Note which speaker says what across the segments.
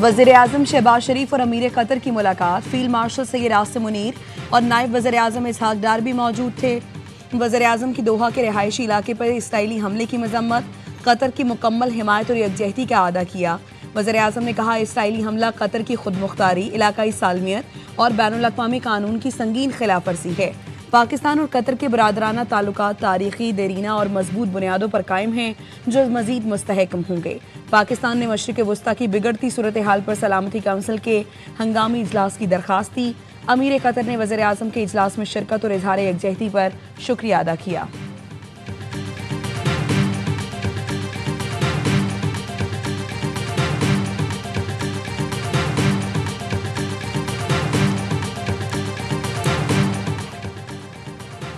Speaker 1: वज़ीर-ए-आज़म शहबाज शरीफ और अमीर कतर की मुलाकात। फील्ड मार्शल सैयद आसिम मुनीर और नायब वज़ीर-ए-आज़म इसहाक डार भी मौजूद थे। वज़ीर-ए-आज़म की दोहा के रिहायशी इलाके पर इसराइली हमले की मजम्मत, कतर की मुकम्मल हिमायत और यकजहती का अदा किया। वज़ीर-ए-आज़म ने कहा, इसराइली हमला कतर की खुद मुख्तारी, इलाकाई सालमियत और बैनुल-अक़वामी कानून की संगीन खिलाफ वर्जी है। पाकिस्तान और कतर के बरादराना ताल्लुकात तारीखी, देरीना और मजबूत बुनियादों पर कायम हैं, जो मजीद मुस्तहकम होंगे। पाकिस्तान ने मशरिक़ वस्ता की बिगड़ती सूरत हाल पर सलामती काउंसिल के हंगामी इजलास की दरख्वास्त दी। अमीर कतर ने वज़ीर-ए-आज़म के इजलास में शिरकत और इजहार यकजहती पर शुक्रिया अदा किया।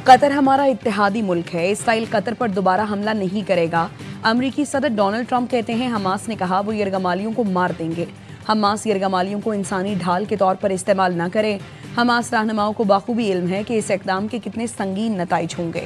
Speaker 1: कतर हमारा इत्तेहादी मुल्क है। इसराइल कतर पर दोबारा हमला नहीं करेगा। अमरीकी सदर डोनाल्ड ट्रंप कहते हैं, हमास ने कहा वो यरगमालियों को मार देंगे। हमास यरगमालियों को इंसानी ढाल के तौर पर इस्तेमाल न करे। हमास रहनुमाओं को बाखूबी इल्म है कि इस इक़दाम के कितने संगीन नताइज होंगे।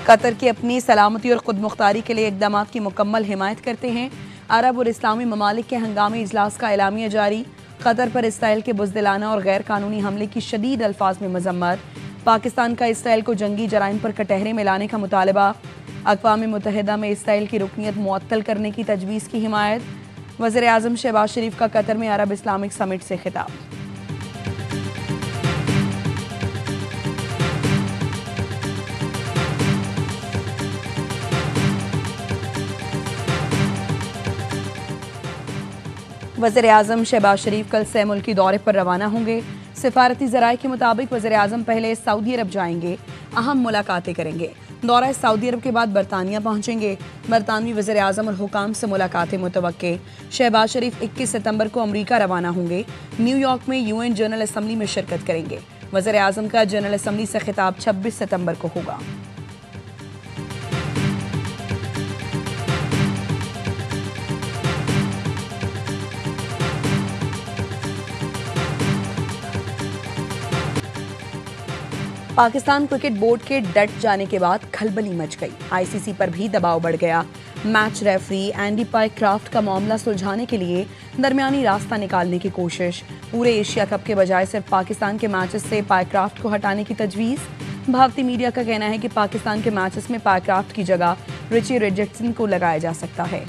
Speaker 1: कतर की अपनी सलामती और खुद मुख्तारी के लिए इक़दामात की मुकम्मल हिमायत करते हैं। अरब और इस्लामी ममालिक के हंगामी इजलास का एलामिया जारी। कतर पर इसराइल के बुज़दिलाना और गैर कानूनी हमले की शदीद अल्फाज में मजम्मत। पाकिस्तान का इसराइल को जंगी जराइम पर कटहरे में लाने का मुतालबा। अक़वाम मुत्तहिदा में इसराइल की रुकनीत मुअत्तल करने की तजवीज़ की हिमायत। वज़ीर-ए-आज़म शहबाज शरीफ का कतर में अरब इस्लामिक समिट से खिताब। वज़ीर-ए-आज़म शहबाज शरीफ कल से मुल्की दौरे पर रवाना होंगे। सिफारती ज़राए के मुताबिक वज़ीर-ए-आज़म पहले सऊदी अरब जाएंगे, अहम मुलाकातें करेंगे। दौरा सऊदी अरब के बाद बरतानिया पहुंचेंगे। बरतानवी वज़ीर-ए-आज़म और हुकाम से मुलाकातें मुतवक्के। शहबाज शरीफ 21 सितंबर को अमरीका रवाना होंगे। न्यूयॉर्क में UN जनरल असम्बली में शिरकत करेंगे। वज़ीर-ए-आज़म का जनरल असम्बली से खिताब 26 सितंबर को होगा। पाकिस्तान क्रिकेट बोर्ड के डट जाने के बाद खलबली मच गई। ICC पर भी दबाव बढ़ गया। मैच रेफरी एंडी पायक्राफ्ट का मामला सुलझाने के लिए दरमियानी रास्ता निकालने की कोशिश। पूरे एशिया कप के बजाय सिर्फ पाकिस्तान के मैचेस से पायक्राफ्ट को हटाने की तजवीज़। भारतीय मीडिया का कहना है कि पाकिस्तान के मैचेस में पायक्राफ्ट की जगह रिची रिचर्डसन को लगाया जा सकता है।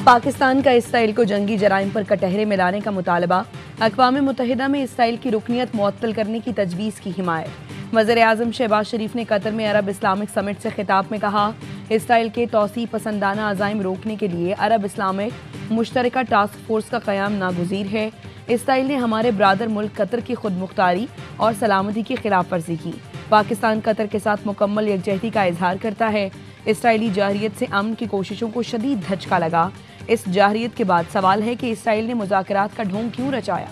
Speaker 1: पाकिस्तान का इसराइल को जंगी जराइम पर कटहरे में लाने का मुतालबा। अक़वाम मुत्तहिदा में इसराइल की रुकनीत मुअत्तल करने की तजवीज़ की हिमायत। वज़ीर-ए-आज़म शहबाज शरीफ ने कतर में अरब इस्लामिक समिट से खिताब में कहा, इसराइल के तौसी पसंदाना अज़ाइम रोकने के लिए अरब इस्लामिक मुश्तरका टास्क फोर्स का क़याम नागुज़ीर है। इसराइल ने हमारे ब्रादर मुल्क कतर की खुद मुख्तारी और सलामती की खिलाफ वर्जी की। पाकिस्तान कतर के साथ मुकम्मल यकजहती का इजहार करता है। इसराइली जाहिरियत से अमन की कोशिशों को शदीद धचका लगा। इस जाहिरियत के बाद सवाल है कि इसराइल ने मुज़ाकरात का ढोंग क्यों रचाया।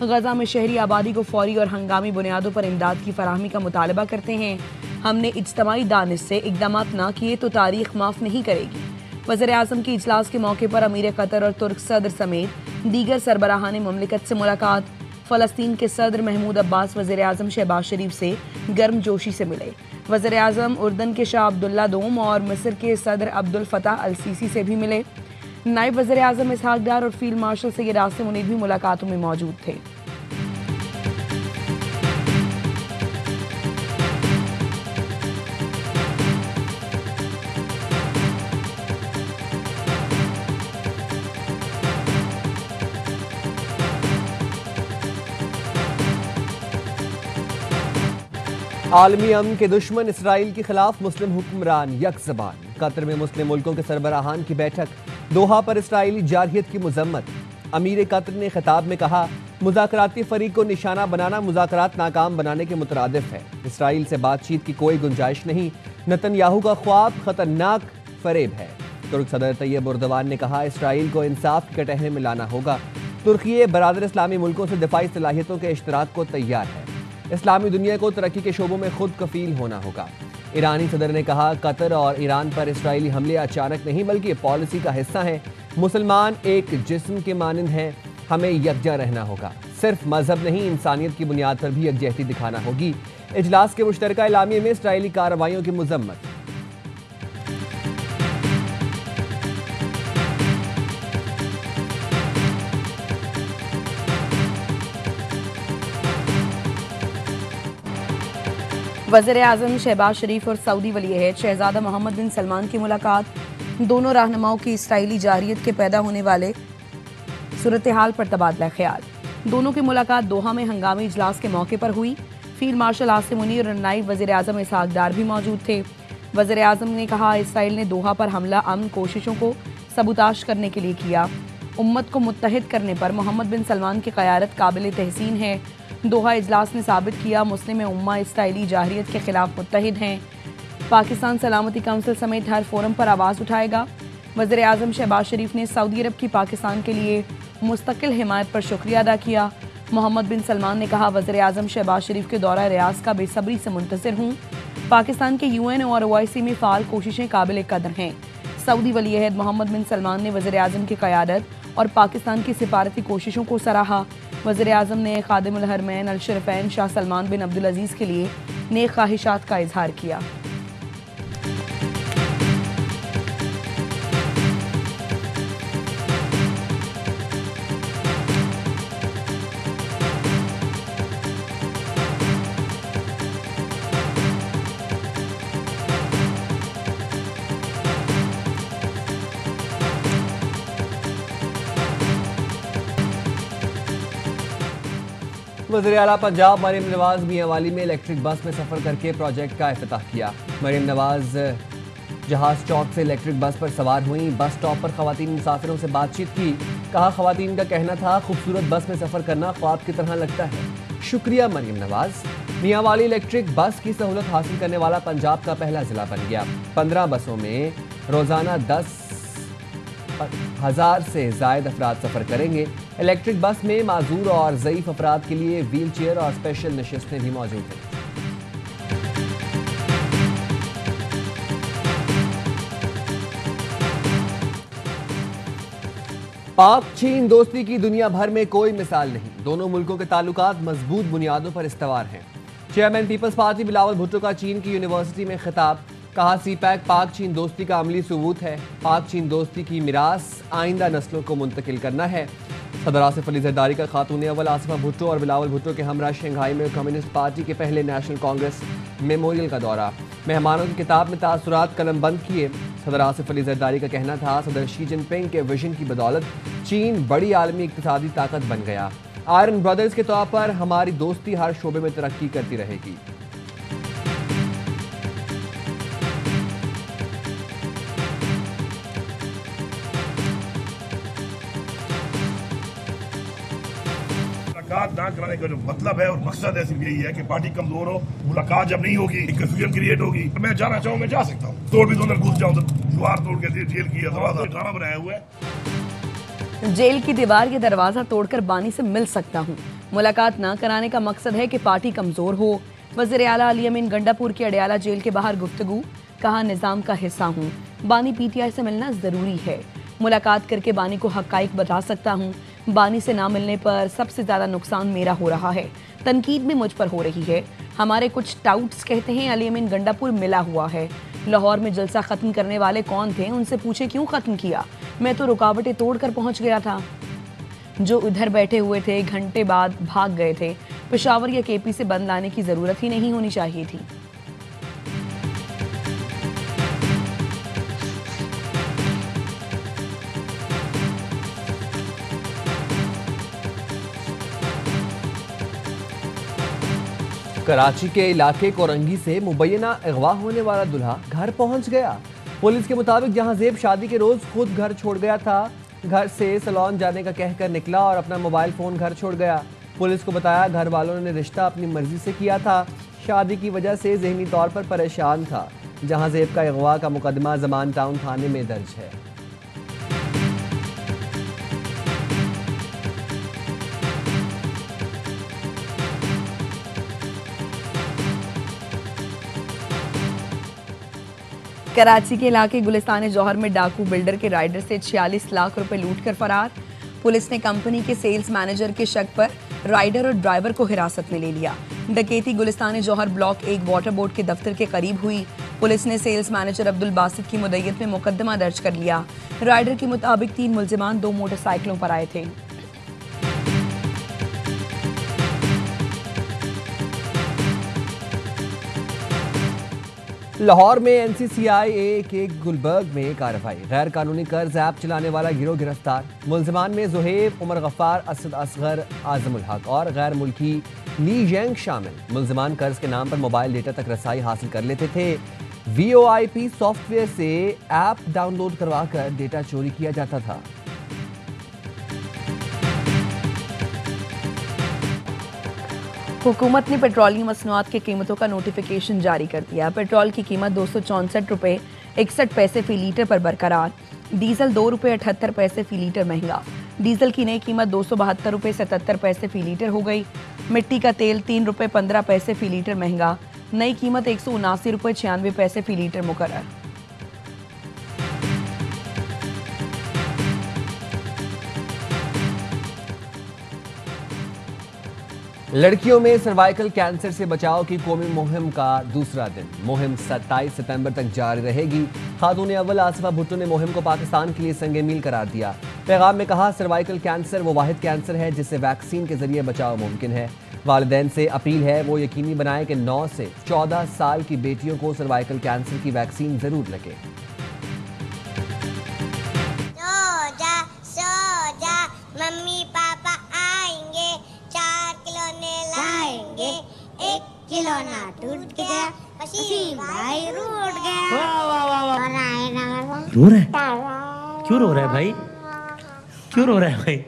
Speaker 1: गजा में शहरी आबादी को फौरी और हंगामी बुनियादों पर इमदाद की फराहमी का मुतालबा करते हैं। हमने इज्तमाई दानिश से इक़दामात ना किए तो तारीख माफ़ नहीं करेगी। वज़ीर-ए-आज़म के इजलास के मौके पर अमीर कतर और तुर्क सदर समेत दीगर सरबराहान मुमलिकत से मुलाकात। फ़लस्तीन के सदर महमूद अब्बास वज़ीर-ए-आज़म शहबाज शरीफ से गर्मजोशी से मिले। वज़ीर-ए-आज़म उर्दन के शाह अब्दुल्ला दोम और मिस्र के सदर अब्दुल फताह अल सीसी से भी मिले। नायब वज़ीर-ए-आज़म इसहाक डार और फील्ड मार्शल सैयद आसिम मुनीर भी मुलाकातों में मौजूद थे।
Speaker 2: आलमी अमन के दुश्मन इसराइल के खिलाफ मुस्लिम हुक्मरान यक ज़बान। कतर में मुस्लिम मुल्कों के सरबराहान की बैठक। दोहा पर इसराइली जारहियत की मजम्मत। अमीर कतर ने खिताब में कहा, मुज़ाकराती फरीक को निशाना बनाना मुज़ाकरात नाकाम बनाने के मुतरादिफ है। इसराइल से बातचीत की कोई गुंजाइश नहीं। नेतन्याहू का ख्वाब खतरनाक फरेब है। तुर्क सदर तैयब उर्दवान ने कहा, इसराइल को इंसाफ के कटहरे में लाना होगा। तुर्की बरादर इस्लामी मुल्कों से दिफाई सलाहियतों के इश्तराक को तैयार है। इस्लामी दुनिया को तरक्की के शोबों में खुद कफील होना होगा। ईरानी सदर ने कहा, कतर और ईरान पर इसराइली हमले अचानक नहीं बल्कि पॉलिसी का हिस्सा हैं। मुसलमान एक जिस्म के मानंद हैं। हमें यकजा रहना होगा। सिर्फ मजहब नहीं, इंसानियत की बुनियाद पर भी यकजहती दिखाना होगी। इजलास के मुश्तरका एलामिये में इसराइली कार्रवाइयों की मजम्मत।
Speaker 1: वज़ीर आज़म शहबाज शरीफ और सऊदी वली-ए-अहद शहजादा मोहम्मद बिन सलमान की मुलाकात। दोनों रहनुमाओं की इसराइली जारहियत के पैदा होने वाले सूरत हाल पर तबादला ख्याल। दोनों की मुलाकात दोहा में हंगामी इजलास के मौके पर हुई। फील्ड मार्शल आसिम मुनीर और नायब वज़ीर आज़म इसहाक डार भी मौजूद थे। वज़ीर आज़म ने कहा, इसराइल ने दोहा पर हमला अमन कोशिशों को सबूताश करने के लिए किया। उम्मत को मुत्तहिद करने पर मोहम्मद बिन सलमान की क़यादत काबिल तहसीन है। दोहा इजलास ने साबित किया, मुस्लिम उम्मा इसराइली जारहियत के खिलाफ मुत्तहिद हैं। पाकिस्तान सलामती काउंसिल समेत हर फोरम पर आवाज़ उठाएगा। वज़ीर आज़म शहबाज शरीफ ने सऊदी अरब की पाकिस्तान के लिए मुस्तकिल हिमायत पर शुक्रिया अदा किया। मोहम्मद बिन सलमान ने कहा, वज़ीर आज़म शहबाज शरीफ के दौरा रियाज का बेसब्री से मुंतज़िर हूँ। पाकिस्तान के UN और OIC में फ़ाल कोशिशें काबिल कदर हैं। सऊदी वली-ए-अहद मोहम्मद बिन सलमान ने वज़ीर आज़म की क़यादत और पाकिस्तान की सिफारती कोशिशों को सराहा। वज़ीर आज़म ने खादिमुल हरमैन अल शरीफैन शाह सलमान बिन अब्दुल अजीज़ के लिए नेक ख्वाहिशात का इजहार किया।
Speaker 2: वज़ीर आला पंजाब मरीम नवाज मियांवाली में इलेक्ट्रिक बस में सफ़र करके प्रोजेक्ट का इफ्तिताह किया। मरीम नवाज जहाज चौक से इलेक्ट्रिक बस पर सवार हुई। बस स्टॉप पर ख़वातीन मुसाफिरों से बातचीत की। कहा, ख़वातीन का कहना था, खूबसूरत बस में सफ़र करना ख्वाब की तरह लगता है। शुक्रिया मरीम नवाज। मियांवाली इलेक्ट्रिक बस की सहूलत हासिल करने वाला पंजाब का पहला ज़िला बन गया। 15 बसों में रोज़ाना 10,000 से ज़ायद अफराद सफ़र करेंगे। इलेक्ट्रिक बस में माजूर और ज़ईफ़ अफराद के लिए व्हील चेयर और स्पेशल नशिस्तें भी मौजूद हैं। पाक चीन दोस्ती की दुनिया भर में कोई मिसाल नहीं। दोनों मुल्कों के ताल्लुकात मजबूत बुनियादों पर इस्तवार हैं। Chairman people's party Bilawal Bhutto का चीन की यूनिवर्सिटी में खिताब। कहा, CPEC पाक चीन दोस्ती का अमली सबूत है। पाक चीन दोस्ती की मिरास आइंदा नस्लों को मुंतकिल करना है। सदर आसिफ अली जरदारी का खातून अव्वल आसिफा भुट्टो और बिलावल भुट्टो के हमरा शंघाई में कम्युनिस्ट पार्टी के पहले नेशनल कांग्रेस मेमोरियल का दौरा। मेहमानों की किताब में तासुरात कलम बंद किए। सदर आसिफ अली जरदारी का कहना था, सदर शी जिनपिंग के विजन की बदौलत चीन बड़ी आलमी इक्तिसादी ताकत बन गया। आयरन ब्रदर्स के तौर पर हमारी दोस्ती हर शोबे में तरक्की करती रहेगी।
Speaker 3: मुलाकात ना कराने का जो मतलब है और मकसद है सिर्फ यही है कि पार्टी कमजोर हो। मुलाकात जब नहीं होगी, कंफ्यूजन क्रिएट होगी। मैं जाना चाहूँ, मैं जा सकता हूँ। तोड़ भी तो अंदर घुस जाऊँ तो दीवार तोड़ के जेल की ड्रामा बनाया हुआ है।
Speaker 1: जेल की दीवार के दरवाजा तोड़कर बानी से मिल सकता हूँ। मुलाकात ना कराने का मकसद है कि पार्टी कमजोर हो। वज़ीर आला अली अमीन गंडापुर की अडयाला जेल के बाहर गुफ्तगू। कहा, निज़ाम का हिस्सा हूँ, बानी PTI से मिलना जरूरी है। मुलाकात करके बानी को हक़ाइक़ बता सकता हूँ। बानी से ना मिलने पर सबसे ज़्यादा नुकसान मेरा हो रहा है। तनकीद भी मुझ पर हो रही है। हमारे कुछ टाउट्स कहते हैं अली अमीन गंडापुर मिला हुआ है। लाहौर में जलसा ख़त्म करने वाले कौन थे, उनसे पूछे क्यों ख़त्म किया। मैं तो रुकावटें तोड़ कर पहुँच गया था। जो इधर बैठे हुए थे घंटे बाद भाग गए थे। पेशावर या KP से बंद लाने की ज़रूरत ही नहीं होनी चाहिए थी।
Speaker 2: कराची के इलाके कोरंगी से मुबैना अगवा होने वाला दुल्हा घर पहुंच गया। पुलिस के मुताबिक जहां ज़ेब शादी के रोज खुद घर छोड़ गया था, घर से सैलून जाने का कहकर निकला और अपना मोबाइल फ़ोन घर छोड़ गया। पुलिस को बताया घर वालों ने रिश्ता अपनी मर्जी से किया था। शादी की वजह से ज़हनी तौर पर परेशान था। जहां ज़ेब का अगवा का मुकदमा ज़मान टाउन थाने में दर्ज है।
Speaker 1: कराची के इलाके गुलिस्तान जौहर में डाकू बिल्डर के राइडर से 46 लाख रुपए लूट कर फरार। पुलिस ने कंपनी के सेल्स मैनेजर के शक पर राइडर और ड्राइवर को हिरासत में ले लिया। डकैती गुलिस्तान जौहर ब्लॉक 1 वाटर बोर्ड के दफ्तर के करीब हुई। पुलिस ने सेल्स मैनेजर अब्दुल बासित की मुद्दत में मुकदमा दर्ज कर लिया। राइडर के मुताबिक 3 मुल्जिमान 2 मोटरसाइकिलों पर आए थे।
Speaker 2: लाहौर में NCCIA के गुलबर्ग में कार्रवाई। गैर कानूनी कर्ज ऐप चलाने वाला गिरोह गिरफ्तार। मुल्जिमान में जुहैब, उमर गफ्फार, असद असगर, आजमुल हक और गैर मुल्की ली येंग शामिल। मुल्जिमान कर्ज के नाम पर मोबाइल डेटा तक रसाई हासिल कर लेते थे। VoIP सॉफ्टवेयर से ऐप डाउनलोड करवाकर डेटा चोरी किया जाता था।
Speaker 1: हुकूमत ने पेट्रोलियम मसनूआत की कीमतों का नोटिफिकेशन जारी कर दिया। पेट्रोल की कीमत 264 रुपये 61 पैसे फी लीटर पर बरकरार। डीजल 2 रुपये 78 पैसे फी लीटर महंगा। डीजल की नई कीमत 272 रुपये 77 पैसे फी लीटर हो गई। मिट्टी का तेल 3 रुपये 15 पैसे फी लीटर महंगा। नई कीमत 179 रुपये 96 पैसे फी लीटर मुकर्रर।
Speaker 2: लड़कियों में सर्वाइकल कैंसर से बचाव की कौमी मुहिम का दूसरा दिन। मुहिम 27 सितंबर तक जारी रहेगी। खातून अव्वल आसिफा भुट्टो ने मुहिम को पाकिस्तान के लिए संगे मील करार दिया। पैगाम में कहा, सर्वाइकल कैंसर वो वाहिद कैंसर है जिससे वैक्सीन के जरिए बचाव मुमकिन है। वालिदैन से अपील है वो यकीनी बनाएं कि 9 से 14 साल की बेटियों को सर्वाइकल कैंसर की वैक्सीन जरूर लगे।
Speaker 4: मम्मी पापा आएंगे, 4 खिलौने लाएंगे, 1 खिलौना टूट गया, वसीम भाई रूठ गया।
Speaker 5: रो रहा है? क्यों रो रहा है भाई? क्यों रो रहा है भाई?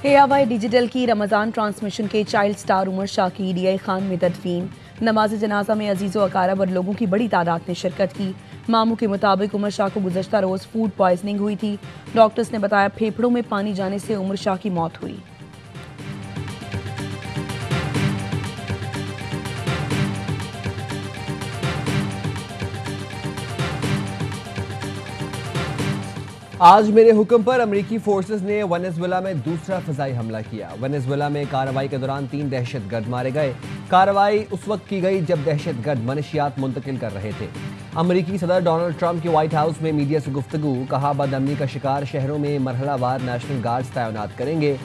Speaker 1: ARY डिजिटल की रमज़ान ट्रांसमिशन के चाइल्ड स्टार उमर शाह की DI खान में तदफीन। नमाज जनाजा में अजीज़ व अकारब और लोगों की बड़ी तादाद ने शिरकत की। मामू के मुताबिक उमर शाह को गुज़श्ता रोज़ फूड पॉइजनिंग हुई थी। डॉक्टर्स ने बताया फेफड़ों में पानी जाने से उमर शाह की मौत हुई।
Speaker 2: आज मेरे हुक्म पर अमेरिकी फोर्सेस ने वेनेजुएला में दूसरा फ़िज़ाई हमला किया। वेनेजुएला में कार्रवाई के दौरान 3 दहशतगर्द मारे गए। कार्रवाई उस वक्त की गई जब दहशतगर्द मनशियात मुंतकिल कर रहे थे। अमेरिकी सदर डोनाल्ड ट्रंप की व्हाइट हाउस में मीडिया से गुफ्तगू। कहा, बदअमनी का शिकार शहरों में मरहलावार नेशनल गार्ड्स तैनात करेंगे।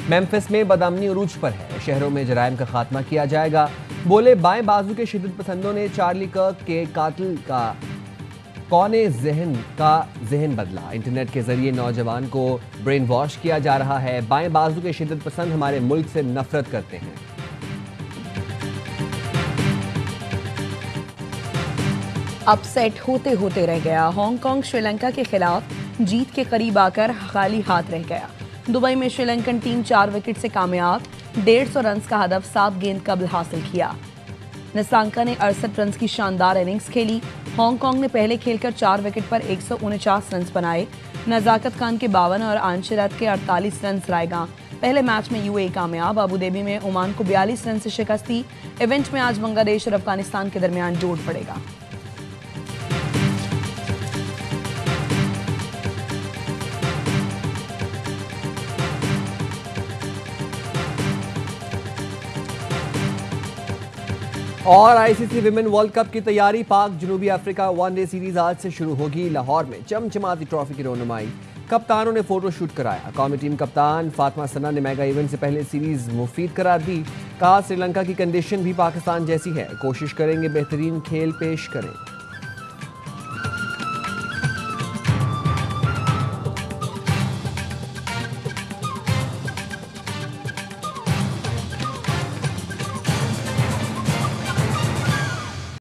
Speaker 2: मेम्फिस में बदअमनी उरूज पर है, शहरों में जराइम का खात्मा किया जाएगा। बोले, बाएं बाजू के शिद्दत पसंदों ने चार्ली कर्क के कातिल का कौने जहन बदला। इंटरनेट के जरिए नौजवान को ब्रेन वॉश किया जा रहा है। बाएं बाजू के शिद्दत पसंद हमारे मुल्क से नफरत करते हैं।
Speaker 1: अपसेट होते होते रह गया। हांगकांग श्रीलंका के खिलाफ जीत के करीब आकर खाली हाथ रह गया। दुबई में श्रीलंकन टीम 4 विकेट से कामयाब। 150 रन का हदफ 7 गेंद कबल हासिल किया। निसांका ने 68 रन की शानदार इनिंग्स खेली। हांगकांग ने पहले खेलकर 4 विकेट पर 149 रन बनाए। नजाकत खान के 52 और आंशरत के 48 रन रायगा। पहले मैच में UAE कामयाब। अबू धाबी में ओमान को 42 रन से शिकस्त दी। इवेंट में आज बांग्लादेश और अफगानिस्तान के दरमियान जोड़ पड़ेगा।
Speaker 2: और ICC विमेन वर्ल्ड कप की तैयारी। पाक जनूबी अफ्रीका वनडे सीरीज आज से शुरू होगी। लाहौर में चमचमाती ट्रॉफी की रोनुमाई। कप्तानों ने फोटो शूट कराया। कौमी टीम कप्तान फातिमा सना ने मेगा इवेंट से पहले सीरीज मुफीद करार दी। कहा, श्रीलंका की कंडीशन भी पाकिस्तान जैसी है, कोशिश करेंगे बेहतरीन खेल पेश करें।